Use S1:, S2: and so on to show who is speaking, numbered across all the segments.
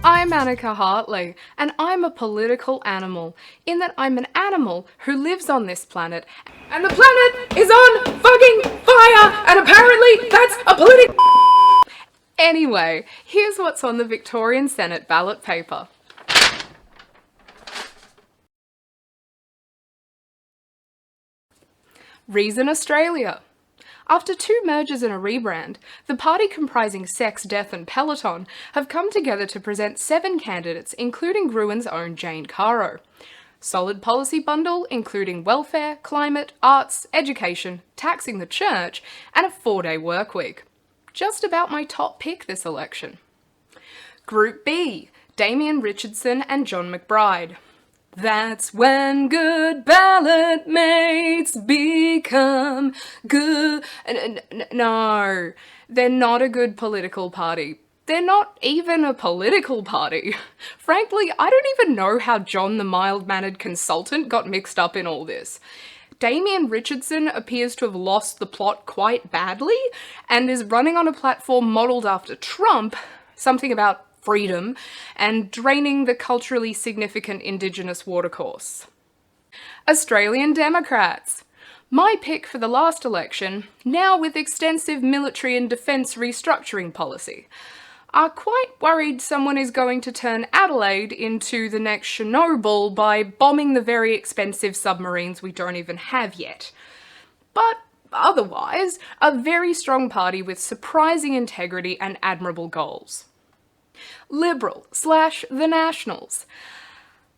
S1: I'm Annika Hartley, and I'm a political animal, in that I'm an animal who lives on this planet, and the planet is on fucking fire, and apparently that's a political... Anyway, here's what's on the Victorian Senate ballot paper. Reason Australia. After 2 mergers and a rebrand, the party comprising Sex, Death and Peloton have come together to present 7 candidates, including Gruen's own Jane Caro. Solid policy bundle, including welfare, climate, arts, education, taxing the church, and a 4-day work week. Just about my top pick this election. Group B, Damien, Richardson and John McBride. That's when good ballot mates become good. No, they're not a good political party. They're not even a political party. Frankly, I don't even know how John the mild-mannered consultant got mixed up in all this. Damien Richardson appears to have lost the plot quite badly and is running on a platform modelled after Trump, something about freedom, and draining the culturally significant Indigenous watercourse. Australian Democrats. My pick for the last election, now with extensive military and defence restructuring policy, are quite worried someone is going to turn Adelaide into the next Chernobyl by bombing the very expensive submarines we don't even have yet. But otherwise, a very strong party with surprising integrity and admirable goals. Liberal/the Nationals.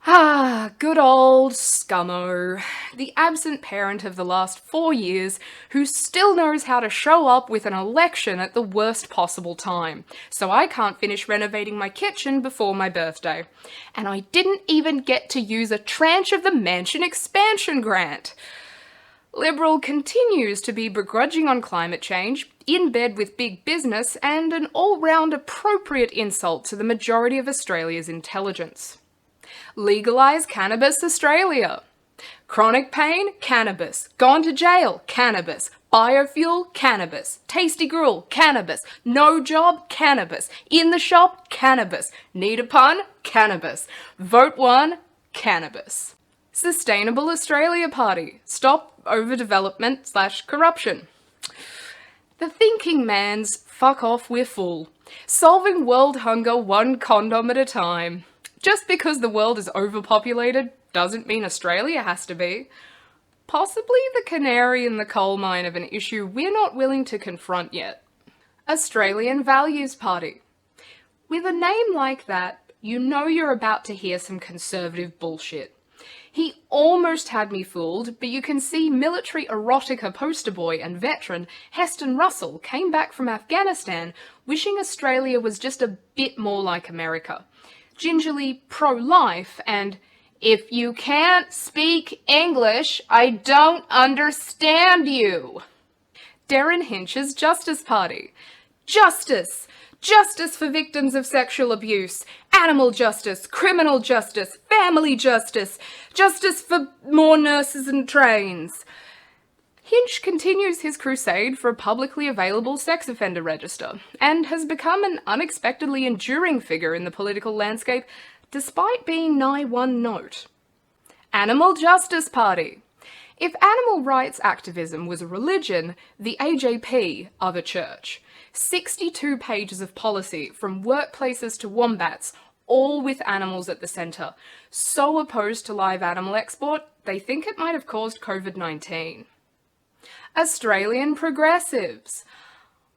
S1: Good old Scummo, the absent parent of the last 4 years who still knows how to show up with an election at the worst possible time, so I can't finish renovating my kitchen before my birthday. And I didn't even get to use a tranche of the mansion expansion grant. Liberal continues to be begrudging on climate change, in bed with big business, and an all-round appropriate insult to the majority of Australia's intelligence. Legalise Cannabis Australia. Chronic pain? Cannabis. Gone to jail? Cannabis. Biofuel? Cannabis. Tasty gruel? Cannabis. No job? Cannabis. In the shop? Cannabis. Need a pun? Cannabis. Vote 1? Cannabis. Sustainable Australia Party. Stop overdevelopment/corruption. The thinking man's fuck off, we're full. Solving world hunger 1 condom at a time. Just because the world is overpopulated doesn't mean Australia has to be. Possibly the canary in the coal mine of an issue we're not willing to confront yet. Australian Values Party. With a name like that, you know you're about to hear some conservative bullshit. He almost had me fooled, but you can see military erotica poster boy and veteran Heston Russell came back from Afghanistan wishing Australia was just a bit more like America. Gingerly pro-life and, if you can't speak English, I don't understand you. Derryn Hinch's Justice Party. Justice! Justice for victims of sexual abuse, animal justice, criminal justice, family justice, justice for more nurses and trains. Hinch continues his crusade for a publicly available sex offender register, and has become an unexpectedly enduring figure in the political landscape, despite being nigh one note. Animal Justice Party. If animal rights activism was a religion, the AJP are the church. 62 pages of policy, from workplaces to wombats, all with animals at the centre. So opposed to live animal export, they think it might have caused COVID-19. Australian Progressives.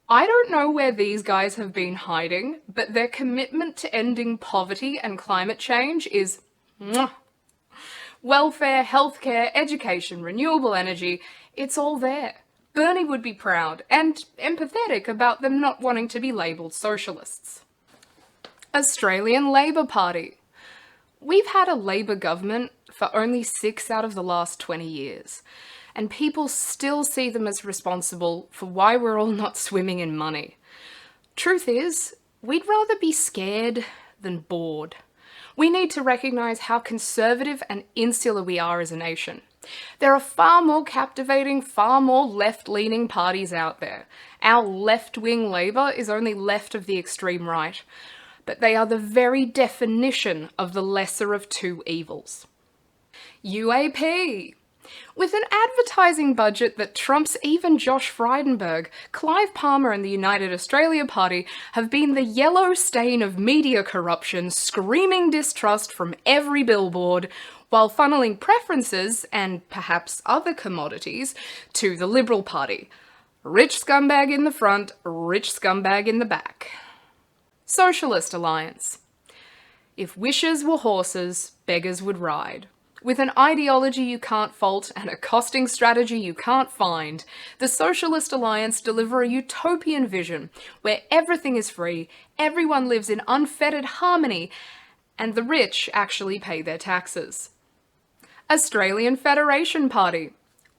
S1: I don't know where these guys have been hiding, but their commitment to ending poverty and climate change is mwah. Welfare, healthcare, education, renewable energy, it's all there. Byrne would be proud and empathetic about them not wanting to be labelled socialists. Australian Labor Party. We've had a Labor government for only 6 out of the last 20 years, and people still see them as responsible for why we're all not swimming in money. Truth is, we'd rather be scared than bored. We need to recognise how conservative and insular we are as a nation. There are far more captivating, far more left-leaning parties out there. Our left-wing Labour is only left of the extreme right. but they are the very definition of the lesser of two evils. UAP. With an advertising budget that trumps even Josh Frydenberg, Clive Palmer and the United Australia Party have been the yellow stain of media corruption, screaming distrust from every billboard, while funneling preferences, and perhaps other commodities, to the Liberal Party. Rich scumbag in the front, rich scumbag in the back. Socialist Alliance. If wishes were horses, beggars would ride. With an ideology you can't fault and a costing strategy you can't find, the Socialist Alliance deliver a utopian vision where everything is free, everyone lives in unfettered harmony, and the rich actually pay their taxes. Australian Federation Party.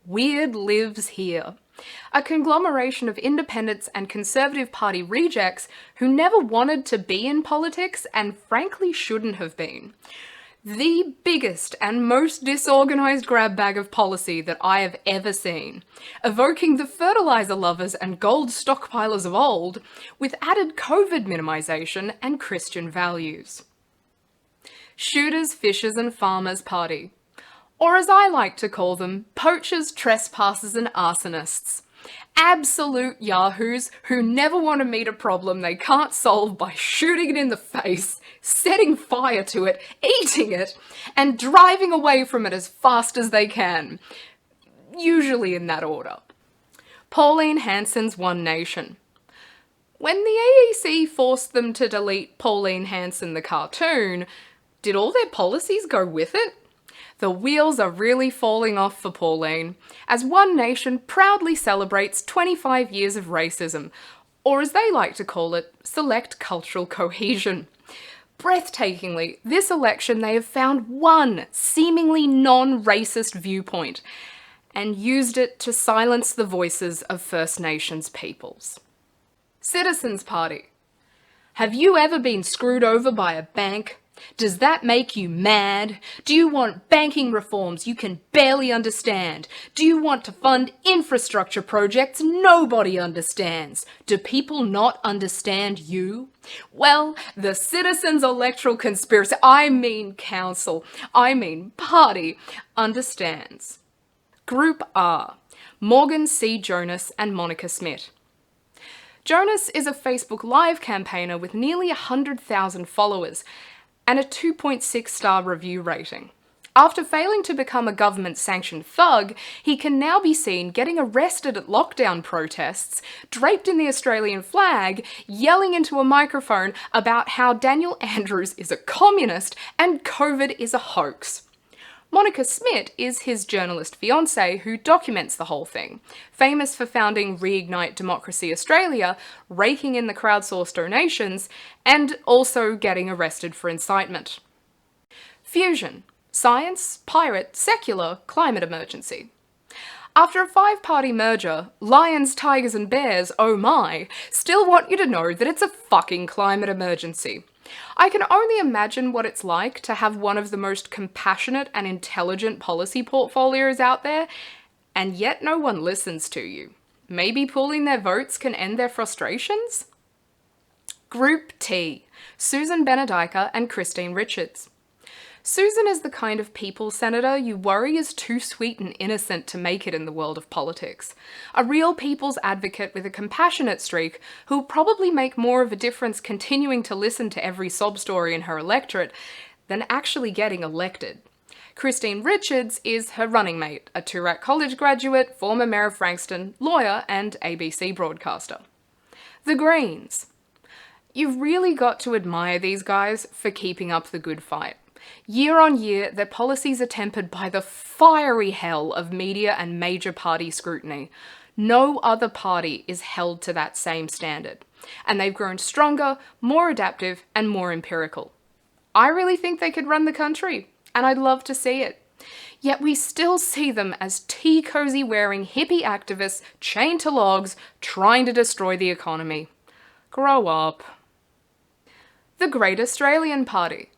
S1: Weird lives here. A conglomeration of independents and Conservative Party rejects who never wanted to be in politics and frankly shouldn't have been. The biggest and most disorganised grab bag of policy that I have ever seen, evoking the fertiliser lovers and gold stockpilers of old, with added COVID minimisation and Christian values. Shooters, Fishers and Farmers Party. Or as I like to call them, poachers, trespassers and arsonists. Absolute yahoos who never want to meet a problem they can't solve by shooting it in the face, setting fire to it, eating it, and driving away from it as fast as they can. Usually in that order. Pauline Hanson's One Nation. When the AEC forced them to delete Pauline Hanson the cartoon, did all their policies go with it? The wheels are really falling off for Pauline, as One Nation proudly celebrates 25 years of racism, or as they like to call it, select cultural cohesion. Breathtakingly, this election they have found one seemingly non-racist viewpoint, and used it to silence the voices of First Nations peoples. Citizens Party. Have you ever been screwed over by a bank? Does that make you mad? Do you want banking reforms you can barely understand? Do you want to fund infrastructure projects nobody understands? Do people not understand you? Well, the Citizens Electoral Conspiracy, Council, Party, understands. Group R, Morgan C. Jonas and Monica Smit. Jonas is a Facebook Live campaigner with nearly 100,000 followers, and a 2.6-star review rating. After failing to become a government-sanctioned thug, he can now be seen getting arrested at lockdown protests, draped in the Australian flag, yelling into a microphone about how Daniel Andrews is a communist and COVID is a hoax. Monica Smit is his journalist fiancée who documents the whole thing, famous for founding Reignite Democracy Australia, raking in the crowdsourced donations, and also getting arrested for incitement. Fusion. Science, pirate, secular, climate emergency. After a 5-party merger, lions, tigers and bears, oh my, still want you to know that it's a fucking climate emergency. I can only imagine what it's like to have one of the most compassionate and intelligent policy portfolios out there, and yet no one listens to you. Maybe pooling their votes can end their frustrations? Group T, Susan Benedyka and Christine Richards. Susan is the kind of people's senator you worry is too sweet and innocent to make it in the world of politics. A real people's advocate with a compassionate streak who'll probably make more of a difference continuing to listen to every sob story in her electorate than actually getting elected. Christine Richards is her running mate, a Toorak College graduate, former Mayor of Frankston, lawyer and ABC broadcaster. The Greens. You've really got to admire these guys for keeping up the good fight. Year on year, their policies are tempered by the fiery hell of media and major party scrutiny. No other party is held to that same standard. And they've grown stronger, more adaptive, and more empirical. I really think they could run the country, and I'd love to see it. Yet we still see them as tea-cozy wearing hippie activists chained to logs, trying to destroy the economy. Grow up. The Great Australian Party.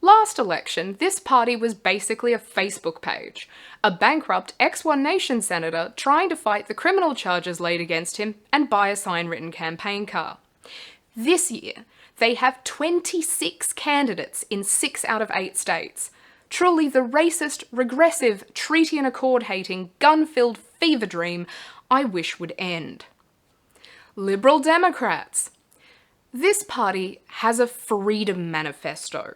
S1: Last election, this party was basically a Facebook page. A bankrupt ex-One Nation senator trying to fight the criminal charges laid against him and buy a sign-written campaign car. This year, they have 26 candidates in 6 out of 8 states. Truly the racist, regressive, treaty and accord-hating, gun-filled fever dream I wish would end. Liberal Democrats. This party has a freedom manifesto.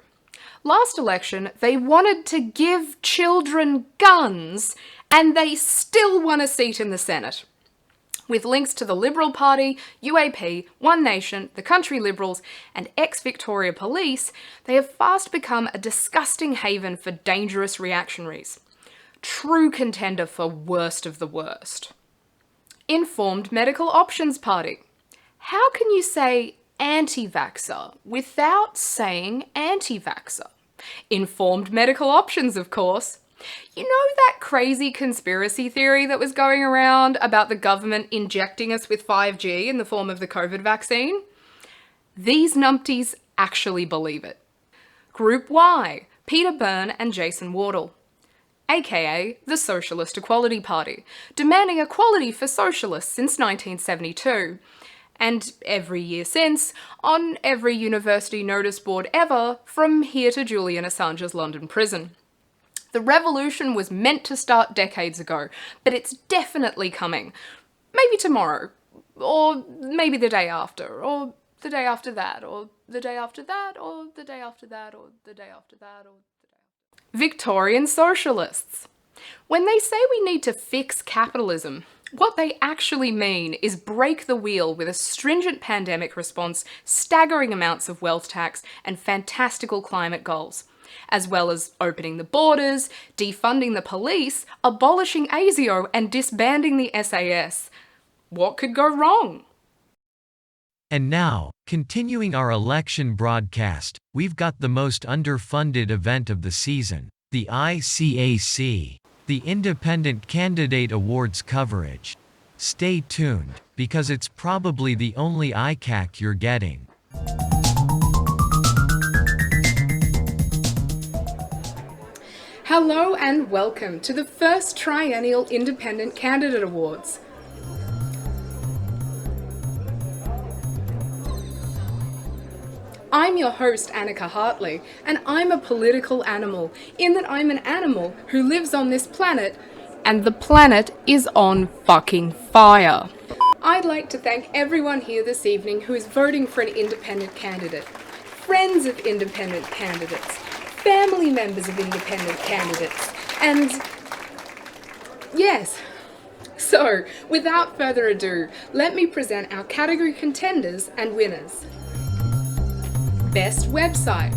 S1: Last election, they wanted to give children guns, and they still won a seat in the Senate. With links to the Liberal Party, UAP, One Nation, the Country Liberals, and ex-Victoria Police, they have fast become a disgusting haven for dangerous reactionaries. True contender for worst of the worst. Informed Medical Options Party. How can you say anti-vaxxer without saying anti-vaxxer? Informed medical options, of course. You know that crazy conspiracy theory that was going around about the government injecting us with 5G in the form of the COVID vaccine? These numpties actually believe it. Group Y, Peter Byrne and Jason Wardle, aka the Socialist Equality Party, demanding equality for socialists since 1972. And every year since, on every university notice board ever, from here to Julian Assange's London prison. The revolution was meant to start decades ago, but it's definitely coming. Maybe tomorrow, or maybe the day after, or the day after that, or the day after that, or the day after that, or the day after that, or the day after that. Victorian Socialists. When they say we need to fix capitalism, what they actually mean is break the wheel with a stringent pandemic response, staggering amounts of wealth tax, and fantastical climate goals, as well as opening the borders, defunding the police, abolishing ASIO, and disbanding the SAS. What could go wrong?
S2: And now, continuing our election broadcast, we've got the most underfunded event of the season, the ICAC, the Independent Candidate Awards coverage. Stay tuned, because it's probably the only ICAC you're getting.
S1: Hello and welcome to the first Triennial Independent Candidate Awards. I'm your host, Annika Hartley, and I'm a political animal, in that I'm an animal who lives on this planet, and the planet is on fucking fire. I'd like to thank everyone here this evening who is voting for an independent candidate, friends of independent candidates, family members of independent candidates, and yes. So, without further ado, let me present our category contenders and winners. Best website.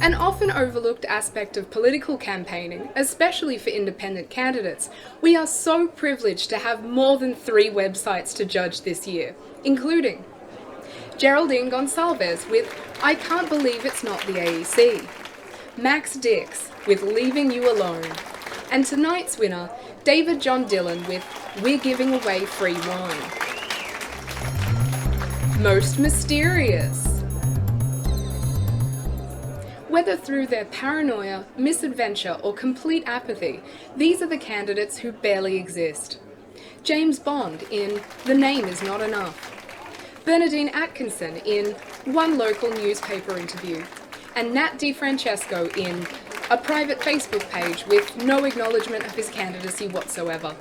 S1: An often overlooked aspect of political campaigning, especially for independent candidates, we are so privileged to have more than 3 websites to judge this year, including Geraldine Gonsalvez with I Can't Believe It's Not the AEC, Max Dix with Leaving You Alone, and tonight's winner, David John Dillon with We're Giving Away Free Wine. Most mysterious. Whether through their paranoia, misadventure, or complete apathy, these are the candidates who barely exist. James Bond in The Name Is Not Enough, Bernardine Atkinson in One Local Newspaper Interview, and Nat Francesco in a private Facebook page with no acknowledgement of his candidacy whatsoever.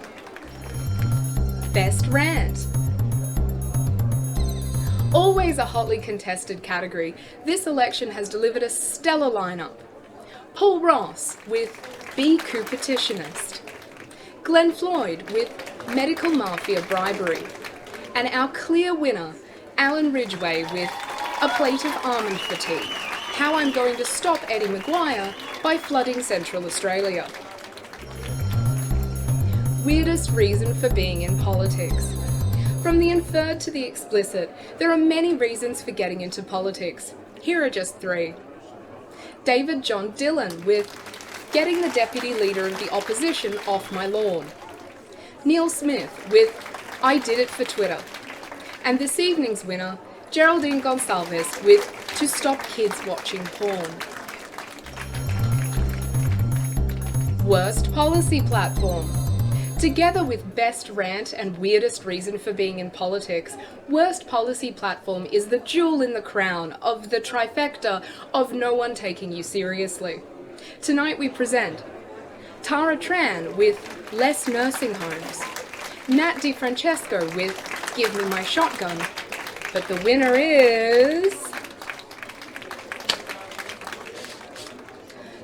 S1: Best Rant. Always a hotly contested category, this election has delivered a stellar lineup. Paul Ross with Be Coopetitionist, Glenn Floyd with Medical Mafia Bribery, and our clear winner, Alan Ridgeway with A Plate of Almond Fatigue, How I'm Going to Stop Eddie Maguire by Flooding Central Australia. Weirdest reason for being in politics. From the inferred to the explicit, there are many reasons for getting into politics. Here are just 3. David John Dillon with Getting the Deputy Leader of the Opposition Off My Lawn, Neal Smith with I Did It for Twitter, and this evening's winner, Geraldine Gonsalvez with To Stop Kids Watching Porn. Worst Policy Platform. Together with best rant and weirdest reason for being in politics, worst policy platform is the jewel in the crown of the trifecta of no one taking you seriously. Tonight we present Tran with Less Nursing Homes, Nat Francesco with Give Me My Shotgun, but the winner is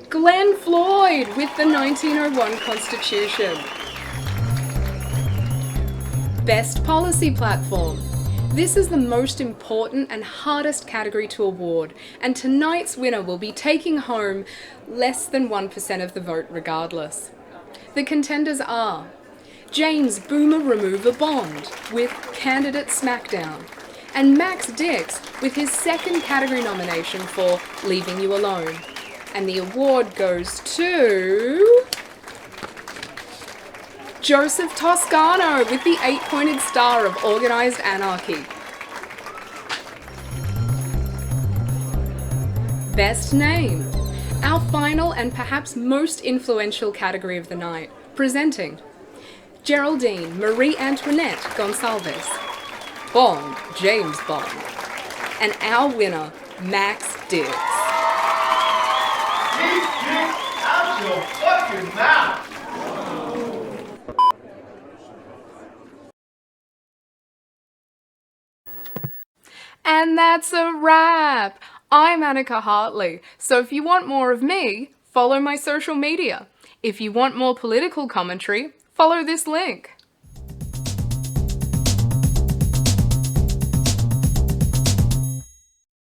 S1: Glenn Floyd with the 1901 Constitution. Best Policy Platform. This is the most important and hardest category to award, and tonight's winner will be taking home less than 1% of the vote regardless. The contenders are James Boomer Remover Bond with Candidate Smackdown, and Max Dix with his second category nomination for Leaving You Alone. And the award goes to Joseph Toscano with the 8-pointed star of Organised Anarchy. Best Name. Our final and perhaps most influential category of the night, presenting Geraldine Marie Antoinette Gonsalvez, Bond James Bond, and our winner, Max Dix.
S3: Out your fucking mouth!
S1: And that's a wrap! I'm Annika Hartley, so if you want more of me, follow my social media. If you want more political commentary, follow this link.